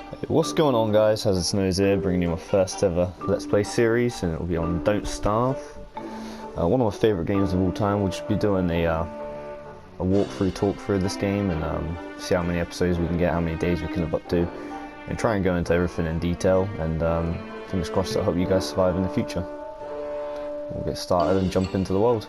What's going on, guys? Hazard-SnowZ here, bringing you my first ever Let's Play series, and it will be on Don't Starve. One of my favourite games of all time. We'll just be doing a walkthrough, talk through this game, and see how many episodes we can get, how many days we can live up to, and try and go into everything in detail. And fingers crossed, I hope you guys survive in the future. We'll get started and jump into the world.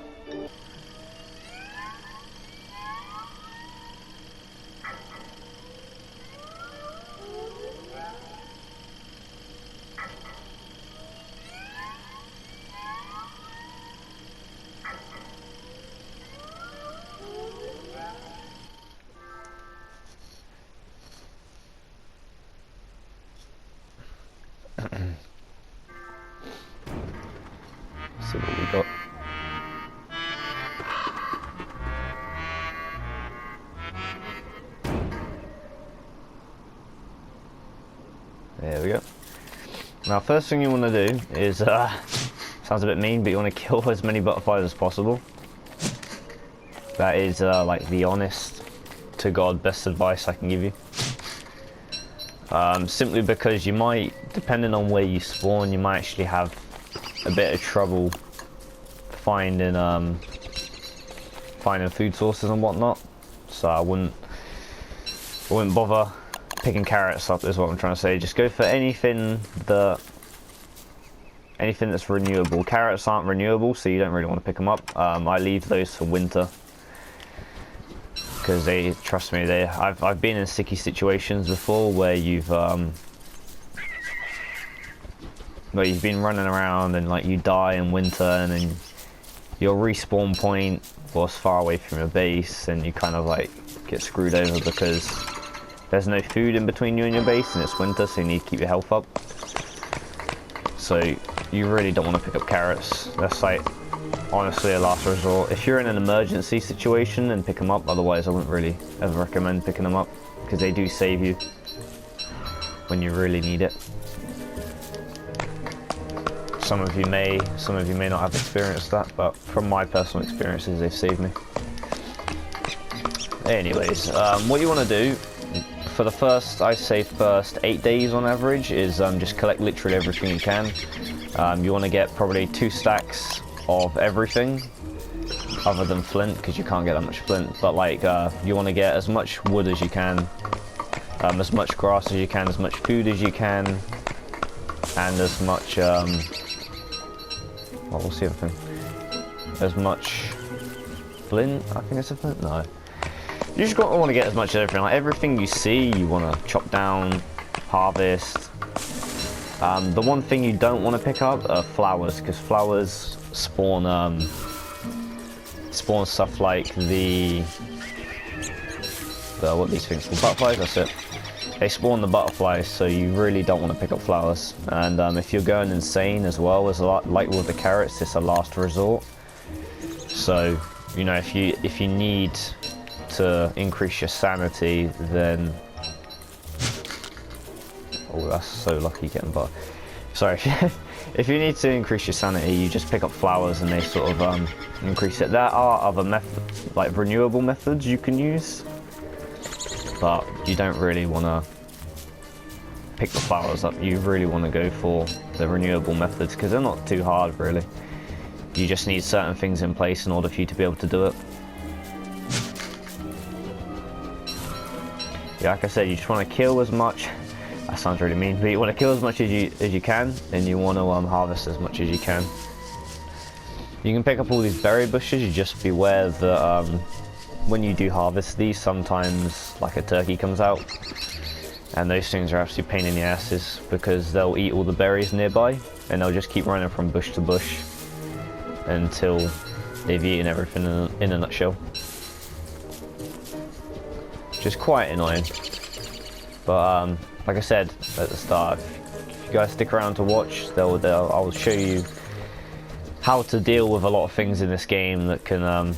See what we got. There we go. Now, first thing you want to do is, sounds a bit mean, but you want to kill as many butterflies as possible. That is like the honest to God best advice I can give you. Simply because you might, depending on where you spawn, you might actually have a bit of trouble finding food sources and whatnot. So I wouldn't bother picking carrots up, is what I'm trying to say. Just go for anything that's renewable. Carrots aren't renewable, so you don't really want to pick them up. I leave those for winter because trust me, I've been in sticky situations before where you've been running around and like you die in winter, and then your respawn point was far away from your base, and you kind of like get screwed over because there's no food in between you and your base, and it's winter, so you need to keep your health up. So you really don't want to pick up carrots. That's like honestly a last resort. If you're in an emergency situation, then pick them up. Otherwise, I wouldn't really ever recommend picking them up because they do save you when you really need it. Some of you may not have experienced that, but from my personal experiences, they've saved me. Anyways, what you want to do for the first 8 days on average is just collect literally everything you can. You want to get probably 2 stacks of everything, other than flint, because you can't get that much flint. But like, you want to get as much wood as you can, as much grass as you can, as much food as you can, and as much well, we'll see everything. As much flint, I think it's a flint? No. You just want to get as much of everything. Like everything you see, you want to chop down, harvest. The one thing you don't want to pick up are flowers, because flowers spawn stuff like what these things called, butterflies. That's it. They spawn the butterflies, so you really don't want to pick up flowers. And if you're going insane as well, as like with the carrots, it's a last resort. So you know, if you need to increase your sanity, then that's so lucky getting butter. Sorry, if you need to increase your sanity, you just pick up flowers and they sort of increase it. There are other methods, like renewable methods you can use, but you don't really want to pick the flowers up. You really want to go for the renewable methods because they're not too hard, really. You just need certain things in place in order for you to be able to do it. Yeah, like I said, you just want to kill as much. That sounds really mean, but you want to kill as much as you can, and you want to harvest as much as you can. You can pick up all these berry bushes. You just beware that when you do harvest these, sometimes like a turkey comes out, and those things are absolutely pain in the asses because they'll eat all the berries nearby, and they'll just keep running from bush to bush until they've eaten everything in a nutshell. Which is quite annoying. But like I said at the start, if you guys stick around to watch, I'll show you how to deal with a lot of things in this game that can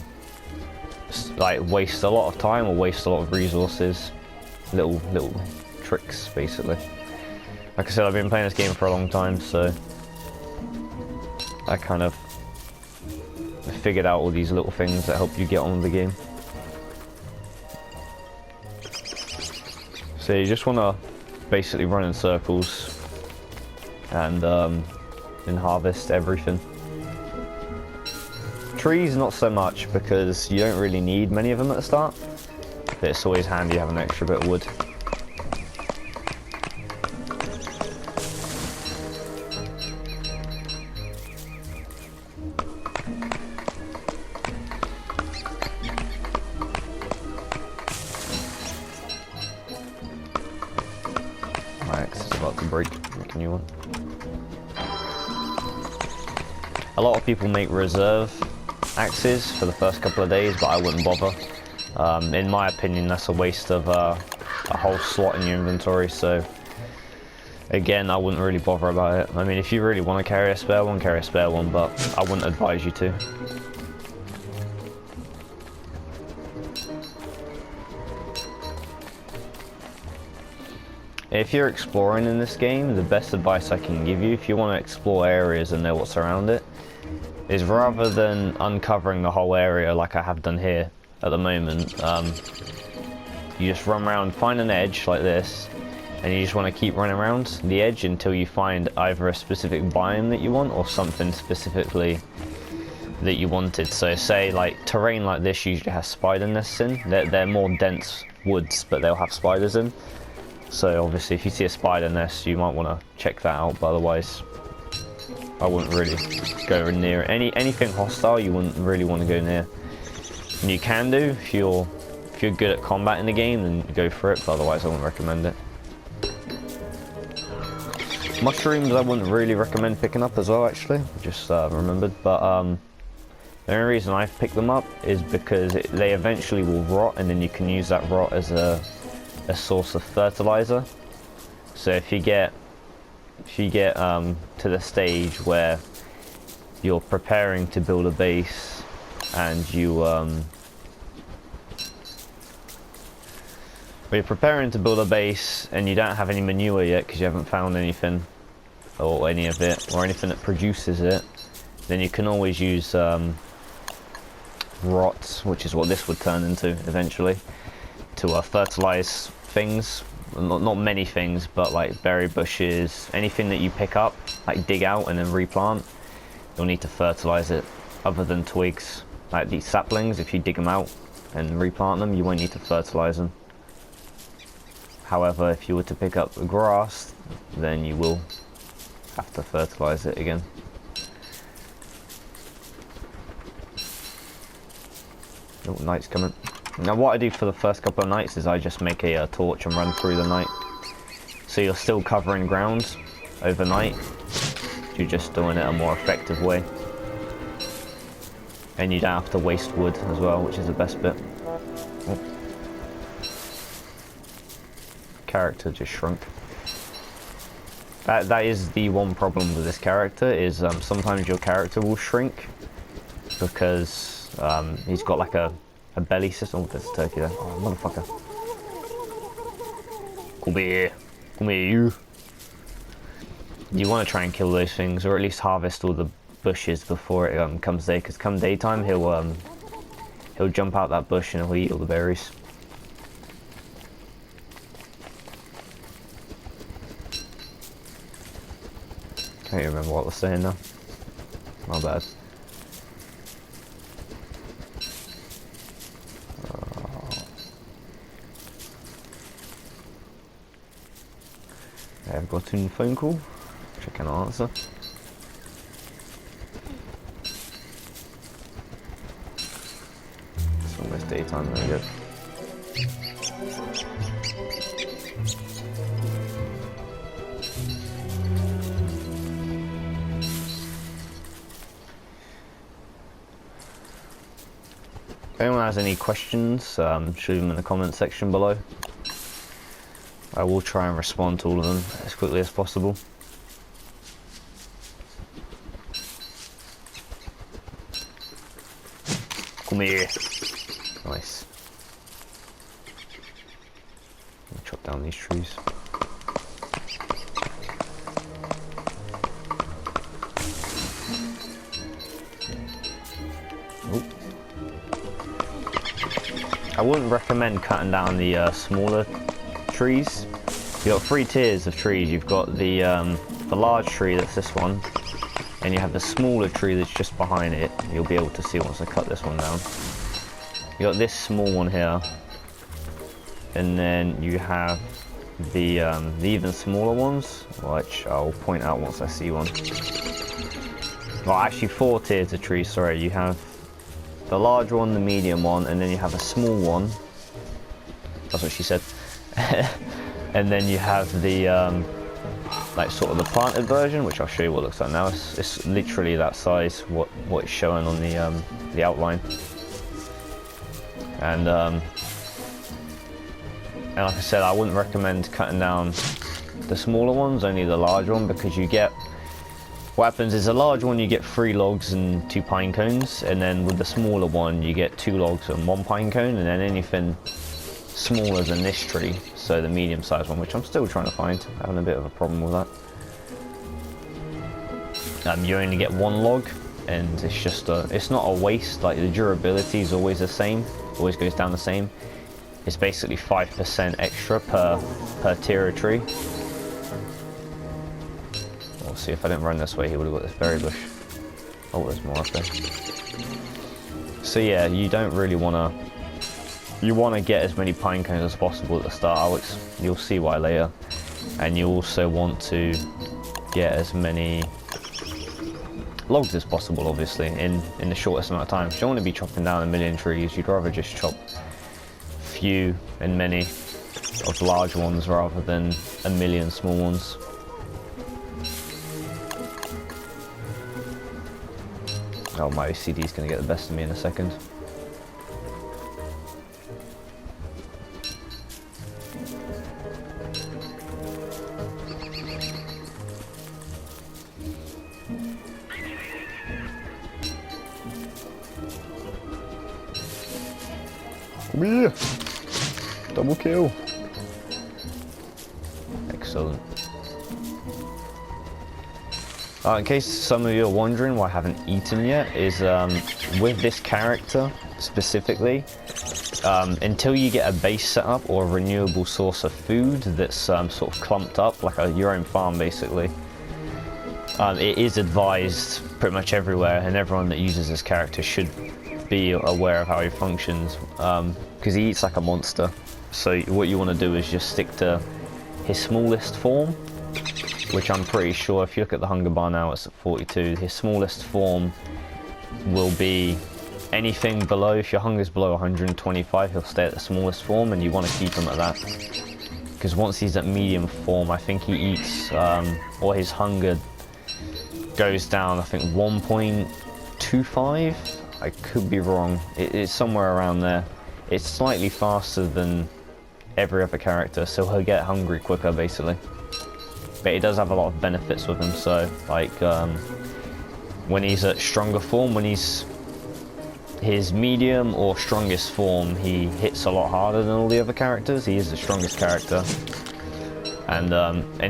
like waste a lot of time or waste a lot of resources. Little tricks, basically. Like I said, I've been playing this game for a long time, so I kind of figured out all these little things that help you get on with the game. So you just want to basically run in circles and harvest everything. Trees, not so much, because you don't really need many of them at the start. But it's always handy to have an extra bit of wood. My axe is about to break. Make a new one. A lot of people make reserve axes for the first couple of days, but I wouldn't bother. In my opinion, that's a waste of a whole slot in your inventory, so again, I wouldn't really bother about it. I mean, if you really want to carry a spare one, carry a spare one, but I wouldn't advise you to. If you're exploring in this game, the best advice I can give you, if you want to explore areas and know what's around it, is rather than uncovering the whole area like I have done here at the moment, you just run around, find an edge like this, and you just want to keep running around the edge until you find either a specific biome that you want or something specifically that you wanted. So say like terrain like this usually has spider nests in. They're more dense woods, but they'll have spiders in. So obviously if you see a spider nest, you might want to check that out, but otherwise I wouldn't really go near it. Anything hostile you wouldn't really want to go near. And you can do if you're good at combat in the game, then go for it, but otherwise I wouldn't recommend it. Mushrooms I wouldn't really recommend picking up as well, actually, just remembered, but the only reason I've picked them up is because they eventually will rot, and then you can use that rot as a source of fertilizer. So if you get to the stage where you're preparing to build a base and you're preparing to build a base and you don't have any manure yet because you haven't found anything or any of it or anything that produces it, then you can always use rot, which is what this would turn into eventually, to fertilize things. Not many things, but like berry bushes, anything that you pick up, like dig out and then replant, you'll need to fertilize it. Other than twigs, like these saplings, if you dig them out and replant them, you won't need to fertilize them. However, if you were to pick up the grass, then you will have to fertilize it again. Oh, night's coming. Now what I do for the first couple of nights is I just make a torch and run through the night. So you're still covering ground overnight. You're just doing it a more effective way. And you don't have to waste wood as well, which is the best bit. Oh. Character just shrunk. That is the one problem with this character, is sometimes your character will shrink because he's got like a belly system. Oh, there's a turkey there. Oh, motherfucker. Come here. Come here, you. You want to try and kill those things, or at least harvest all the bushes before it comes day, because come daytime he'll jump out that bush and he'll eat all the berries. Can't even remember what I was saying now. My bad. I've got a phone call. Check an answer. It's almost daytime, very good. If anyone has any questions, shoot them in the comment section below. I will try and respond to all of them as quickly as possible. Come here. Nice. I'll chop down these trees. Oh. I wouldn't recommend cutting down the smaller trees You've got 3 tiers of trees. You've got the large tree, that's this one, and you have the smaller tree that's just behind it. You'll be able to see once I cut this one down. You got this small one here, and then you have the even smaller ones, which I'll point out once I see one. Well, actually 4 tiers of trees, sorry. You have the large one, the medium one, and then you have a small one. That's what she said. And then you have the like sort of the planted version, which I'll show you what it looks like now. It's literally that size, what it's showing on the outline. And like I said, I wouldn't recommend cutting down the smaller ones, only the large one, because you get, what happens is a large one you get 3 logs and 2 pine cones, and then with the smaller one you get 2 logs and 1 pine cone, and then anything smaller than this tree, so the medium sized one, which I'm still trying to find, having a bit of a problem with that. You only get 1 log, and it's just it's not a waste. Like, the durability is always the same, always goes down the same. It's basically 5% extra per tier of tree. We'll see, if I didn't run this way he would have got this berry bush. Oh, there's more up there. So yeah, you don't really want to, you want to get as many pine cones as possible at the start. You'll see why later. And you also want to get as many logs as possible, obviously, in the shortest amount of time. You don't want to be chopping down 1,000,000 trees. You'd rather just chop few and many of large ones rather than 1,000,000 small ones. Oh, my OCD is going to get the best of me in a second. Come here! Double kill! Excellent. In case some of you are wondering why I haven't eaten yet, is with this character specifically, until you get a base setup or a renewable source of food that's sort of clumped up, like your own farm basically, it is advised pretty much everywhere, and everyone that uses this character should be aware of how he functions, because he eats like a monster. So what you want to do is just stick to his smallest form, which I'm pretty sure, if you look at the hunger bar now, it's at 42. His smallest form will be anything below, if your hunger's below 125, he'll stay at the smallest form, and you want to keep him at that. Because once he's at medium form, I think he eats, or his hunger goes down, I think 1.25? I could be wrong. It's somewhere around there. It's slightly faster than every other character, so he'll get hungry quicker basically. But he does have a lot of benefits with him, so like when he's at stronger form, when he's his medium or strongest form, he hits a lot harder than all the other characters. He is the strongest character, and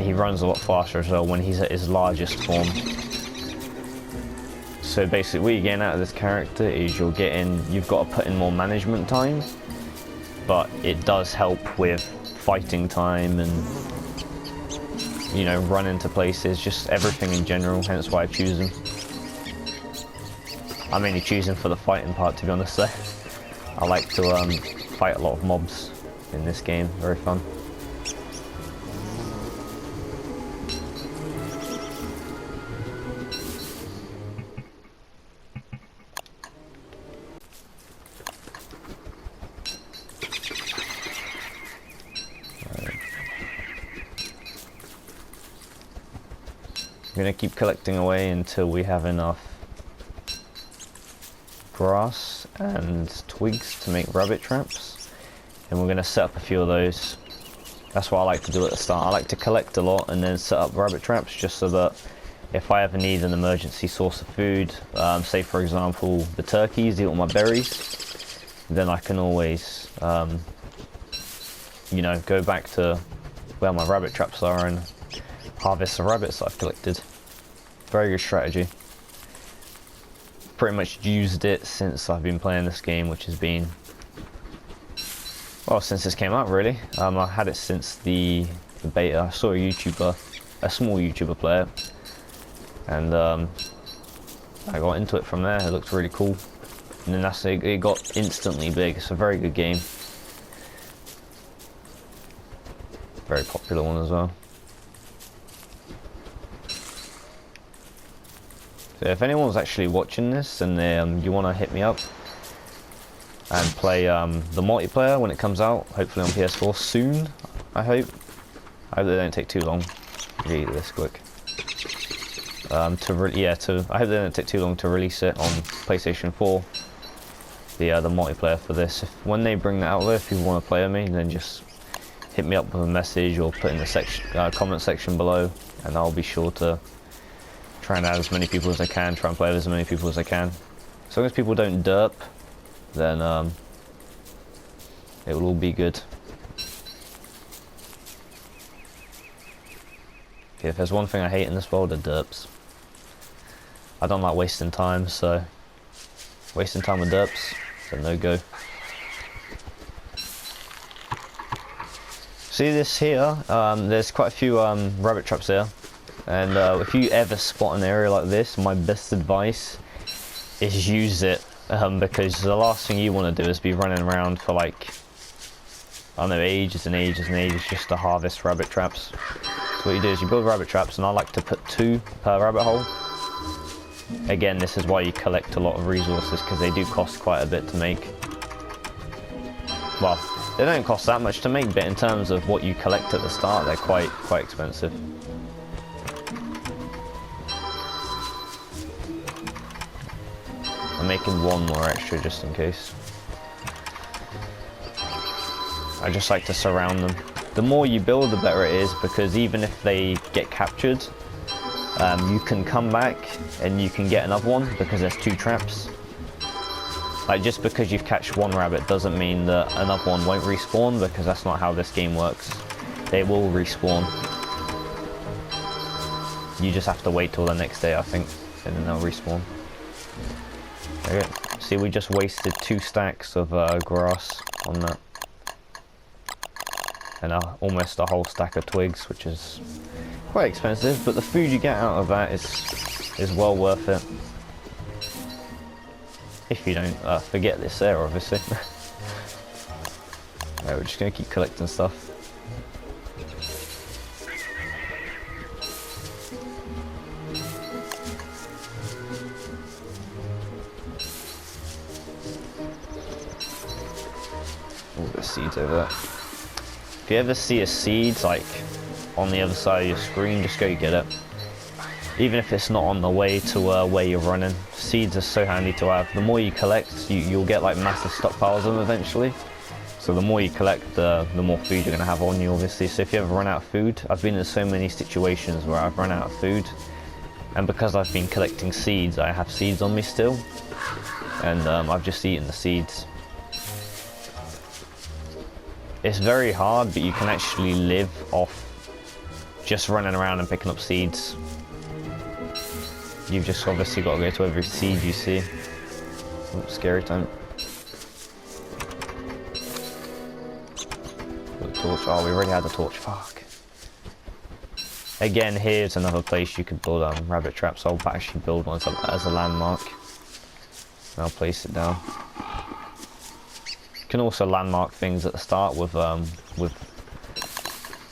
he runs a lot faster as well when he's at his largest form. So basically what you're getting out of this character is you've got to put in more management time, but it does help with fighting time and, you know, run into places, just everything in general, hence why I choose him. I mainly choose him for the fighting part, to be honest though. I like to fight a lot of mobs in this game, very fun. I'm going to keep collecting away until we have enough grass and twigs to make rabbit traps, and we're going to set up a few of those. That's what I like to do at the start. I like to collect a lot and then set up rabbit traps, just so that if I ever need an emergency source of food, say for example the turkeys eat all my berries, then I can always you know, go back to where my rabbit traps are and harvest the rabbits that I've collected. Very good strategy. Pretty much used it since I've been playing this game, which has been, well, since this came out really. I had it since the the beta. I saw a YouTuber, a small YouTuber play it, and I got into it from there. It looked really cool, and then it got instantly big. It's a very good game, very popular one as well. So if anyone's actually watching this and they, you want to hit me up and play the multiplayer when it comes out, hopefully on PS4 soon, I hope they don't take too long. Read this quick. I hope they don't take too long to release it on PlayStation 4. The multiplayer for this. When they bring that out there, if you want to play with me, then just hit me up with a message or put in the comment section below, and I'll be sure to try and add as many people as I can, try and play with as many people as I can. As long as people don't derp, then it will all be good. If there's one thing I hate in this world, are derps. I don't like wasting time, so wasting time with derps, so no go. See this here? There's quite a few rabbit traps here. And if you ever spot an area like this, my best advice is use it, because the last thing you want to do is be running around for like, I don't know, ages and ages and ages just to harvest rabbit traps. So what you do is you build rabbit traps, and I like to put 2 per rabbit hole. Again, this is why you collect a lot of resources, because they do cost quite a bit to make. Well, they don't cost that much to make, but in terms of what you collect at the start, they're quite expensive. I'm making 1 more extra just in case. I just like to surround them. The more you build, the better it is, because even if they get captured, you can come back and you can get another one because there's 2 traps. Like, just because you've catched 1 rabbit doesn't mean that another one won't respawn, because that's not how this game works. They will respawn. You just have to wait till the next day, I think, and then they'll respawn. Okay. See, we just wasted 2 stacks of grass on that. And almost a whole stack of twigs, which is quite expensive, but the food you get out of that is well worth it. If you don't forget this there, obviously. Right, we're just going to keep collecting stuff. Oh, there's seeds over there. If you ever see a seed like on the other side of your screen, just go get it. Even if it's not on the way to where you're running, seeds are so handy to have. The more you collect, you'll get like massive stockpiles of them eventually. So the more you collect, the more food you're going to have on you, obviously. So if you ever run out of food, I've been in so many situations where I've run out of food, and because I've been collecting seeds, I have seeds on me still, and I've just eaten the seeds. It's very hard, but you can actually live off just running around and picking up seeds. You've just obviously got to go to every seed you see. Oops, scary time. Got the torch. Oh, we already had the torch. Fuck. Again, here's another place you could build rabbit traps. I'll actually build one as a landmark. And I'll place it down. You can also landmark things at the start with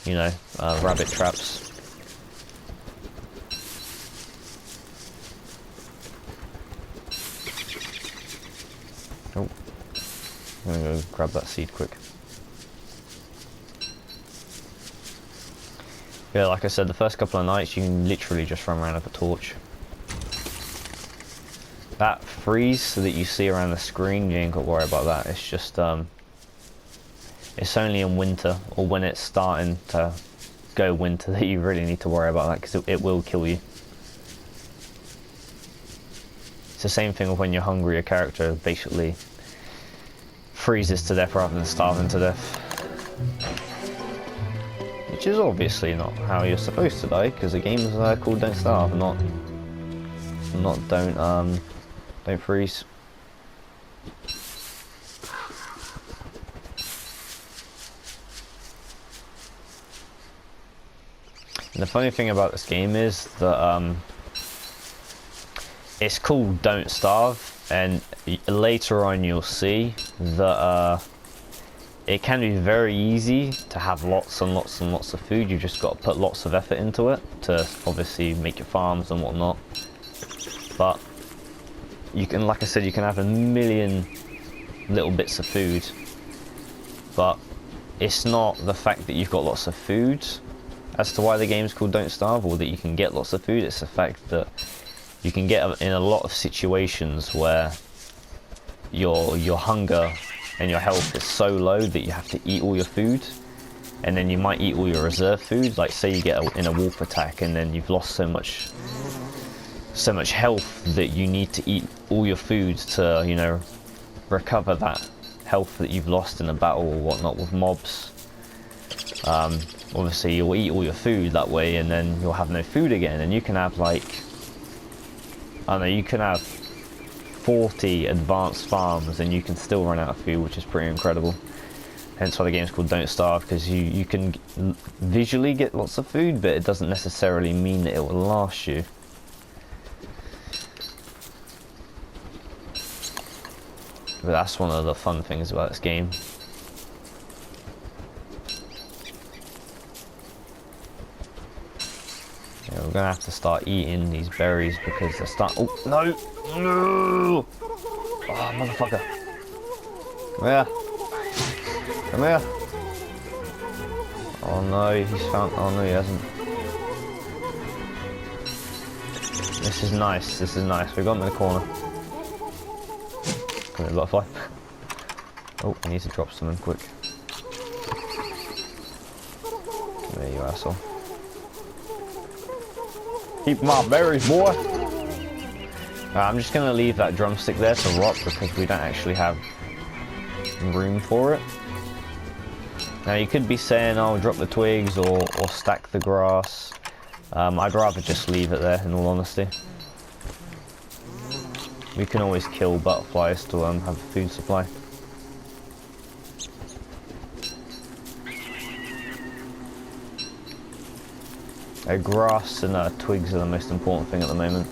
you know, rabbit traps. Oh, I'm gonna go grab that seed quick. Yeah, like I said, the first couple of nights you can literally just run around with a torch. That freeze that you see around the screen, you ain't got to worry about that. It's just, it's only in winter, or when it's starting to go winter, that you really need to worry about that, because it will kill you. It's the same thing with when you're hungry, your character basically freezes to death rather than starving to death. Which is obviously not how you're supposed to die, because the game is called Don't Starve, not Don't freeze. And the funny thing about this game is that it's called Don't Starve, and later on you'll see that it can be very easy to have lots and lots and lots of food. You've just got to put lots of effort into it to obviously make your farms and whatnot. But you can, like I said, you can have a million little bits of food, but it's not the fact that you've got lots of food as to why the game's called Don't Starve, or that you can get lots of food. It's the fact that you can get in a lot of situations where your hunger and your health is so low that you have to eat all your food, and then you might eat all your reserve food. Like say you get in a wolf attack and then you've lost so much health that you need to eat all your food to, you know, recover that health that you've lost in a battle or whatnot with mobs. Obviously you'll eat all your food that way, and then you'll have no food again, and you can have like, I don't know, you can have 40 advanced farms and you can still run out of food, which is pretty incredible. Hence why the game's called Don't Starve, because you can visually get lots of food, but it doesn't necessarily mean that it will last you. But that's one of the fun things about this game. Yeah, we're gonna have to start eating these berries because they're oh, no! No! Oh, motherfucker. Come here. Come here. Oh no, he's found, oh no he hasn't. This is nice, this is nice. We got him in the corner. Come here, butterfly. Oh, I need to drop something quick. There you asshole. Keep my berries, boy! I'm just going to leave that drumstick there to rot because we don't actually have room for it. Now you could be saying, oh, drop the twigs or stack the grass. I'd rather just leave it there, in all honesty. We can always kill butterflies to have a food supply. Grass and twigs are the most important thing at the moment.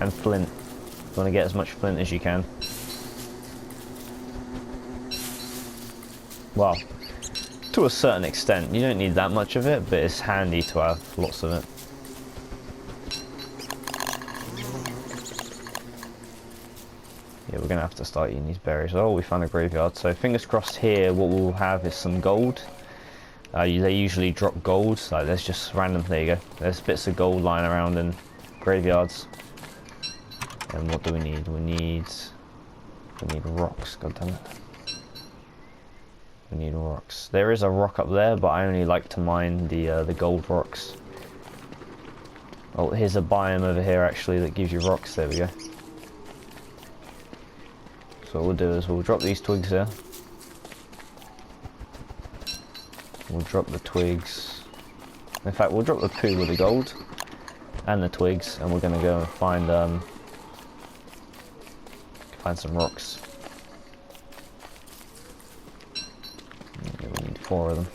And flint. You want to get as much flint as you can. Well, to a certain extent. You don't need that much of it, but it's handy to have lots of it. Yeah, we're going to have to start eating these berries. Oh, we found a graveyard. So fingers crossed here, what we'll have is some gold. They usually drop gold, so there's just random, there you go. There's bits of gold lying around in graveyards. And what do we need? We need rocks, god damn it. We need rocks. There is a rock up there, but I only like to mine the gold rocks. Oh, here's a biome over here actually that gives you rocks, there we go. So what we'll do is we'll drop these twigs here. We'll drop the twigs. In fact, we'll drop the poo with the gold and the twigs, and we're going to go and find some rocks. Okay, we need 4 of them.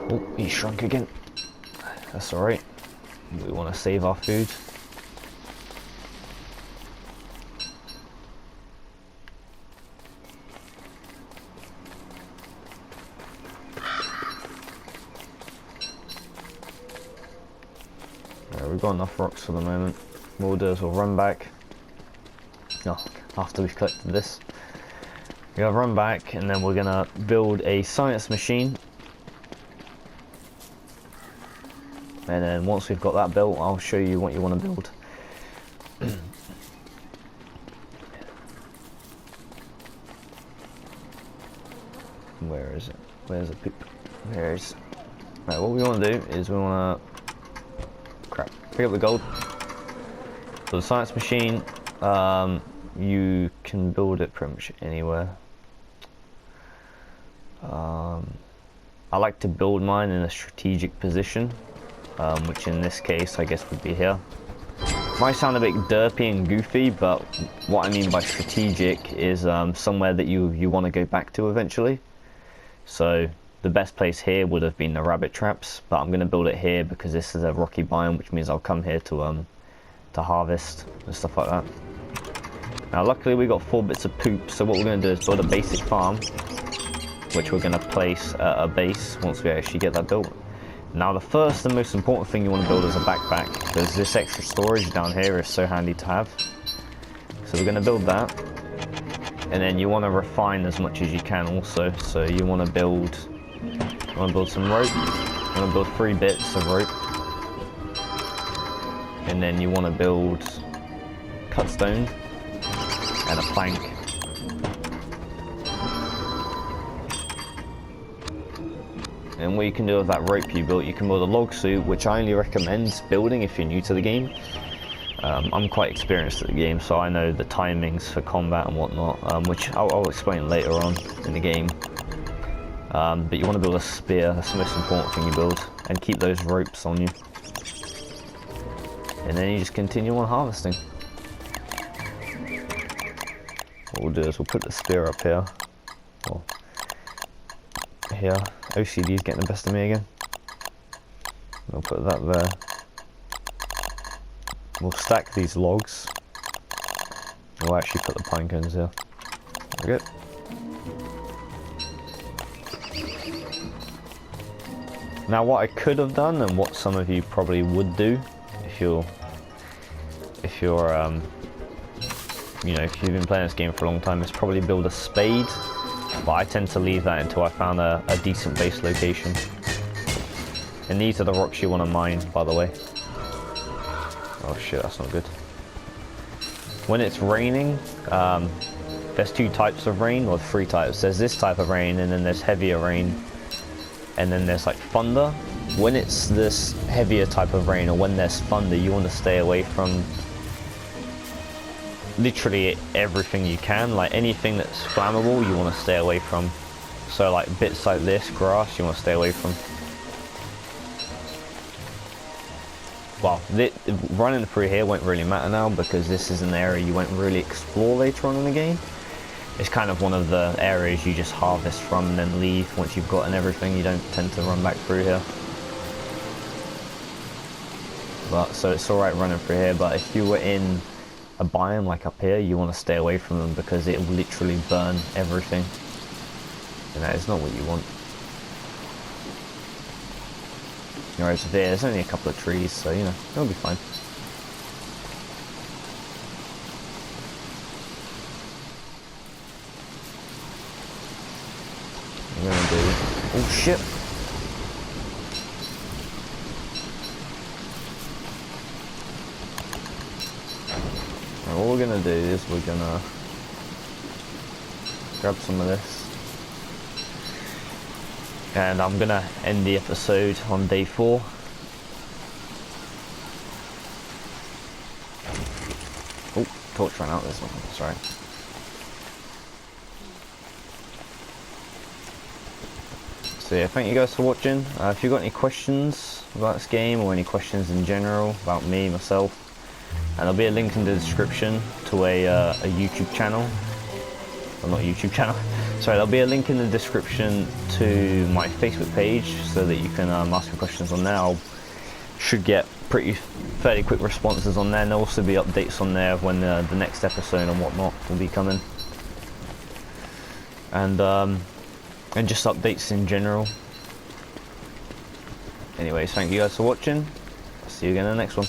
Oh, he shrunk again. That's alright. We want to save our food. We've got enough rocks for the moment. What we'll do is we'll run back. Oh, after we've collected this, we're gonna run back and then we're gonna build a science machine. And then once we've got that built, I'll show you what you want to build. Where is it? Where's the poop? There it is. Right, what we want to do is we want to pick up the gold. So the science machine, you can build it pretty much anywhere. I like to build mine in a strategic position, which in this case I guess would be here. Might sound a bit derpy and goofy, but what I mean by strategic is somewhere that you want to go back to eventually. So the best place here would have been the rabbit traps, but I'm going to build it here because this is a rocky biome, which means I'll come here to harvest and stuff like that. Now luckily we got 4 bits of poop, so what we're going to do is build a basic farm, which we're going to place at a base once we actually get that built. Now the first and most important thing you want to build is a backpack, because this extra storage down here is so handy to have. So we're going to build that, and then you want to refine as much as you can also. So you want to build some rope, you want to build 3 bits of rope, and then you want to build cut stone and a plank. And what you can do with that rope you built, you can build a log suit, which I only recommend building if you're new to the game. I'm quite experienced at the game, so I know the timings for combat and whatnot, which I'll explain later on in the game. But you want to build a spear, that's the most important thing you build, and keep those ropes on you. And then you just continue on harvesting. What we'll do is we'll put the spear up here. Well, here. OCD's getting the best of me again. We'll put that there. We'll stack these logs. We'll actually put the pine cones here. There we go. Now what I could have done, and what some of you probably would do, if you're you know, if you've been playing this game for a long time, is probably build a spade. But I tend to leave that until I found a decent base location. And these are the rocks you want to mine, by the way. Oh shit, that's not good. When it's raining, there's 2 types of rain, or 3 types. There's this type of rain, and then there's heavier rain, and then there's like thunder. When it's this heavier type of rain, or when there's thunder, you want to stay away from literally everything you can. Like anything that's flammable you want to stay away from. So like bits like this, grass, you want to stay away from. Well, running through here won't really matter now, because this is an area you won't really explore later on in the game. It's kind of one of the areas you just harvest from and then leave once you've gotten everything. You don't tend to run back through here. But so it's alright running through here, but if you were in a biome like up here, you want to stay away from them, because it will literally burn everything, and that is not what you want. Whereas there's only a couple of trees, so you know, it'll be fine. I'm gonna do... Oh shit! What we're gonna do is we're gonna grab some of this, and I'm gonna end the episode on day 4. Oh, torch ran out. This one, that's right. So yeah, thank you guys for watching. If you've got any questions about this game, or any questions in general about me, myself, and there'll be a link in the description to a YouTube channel. Well, not YouTube channel. Sorry, there'll be a link in the description to my Facebook page, so that you can ask me questions on there. Should get fairly quick responses on there, and there'll also be updates on there of when the next episode and whatnot will be coming. And just updates in general. Anyways, thank you guys for watching. See you again in the next one.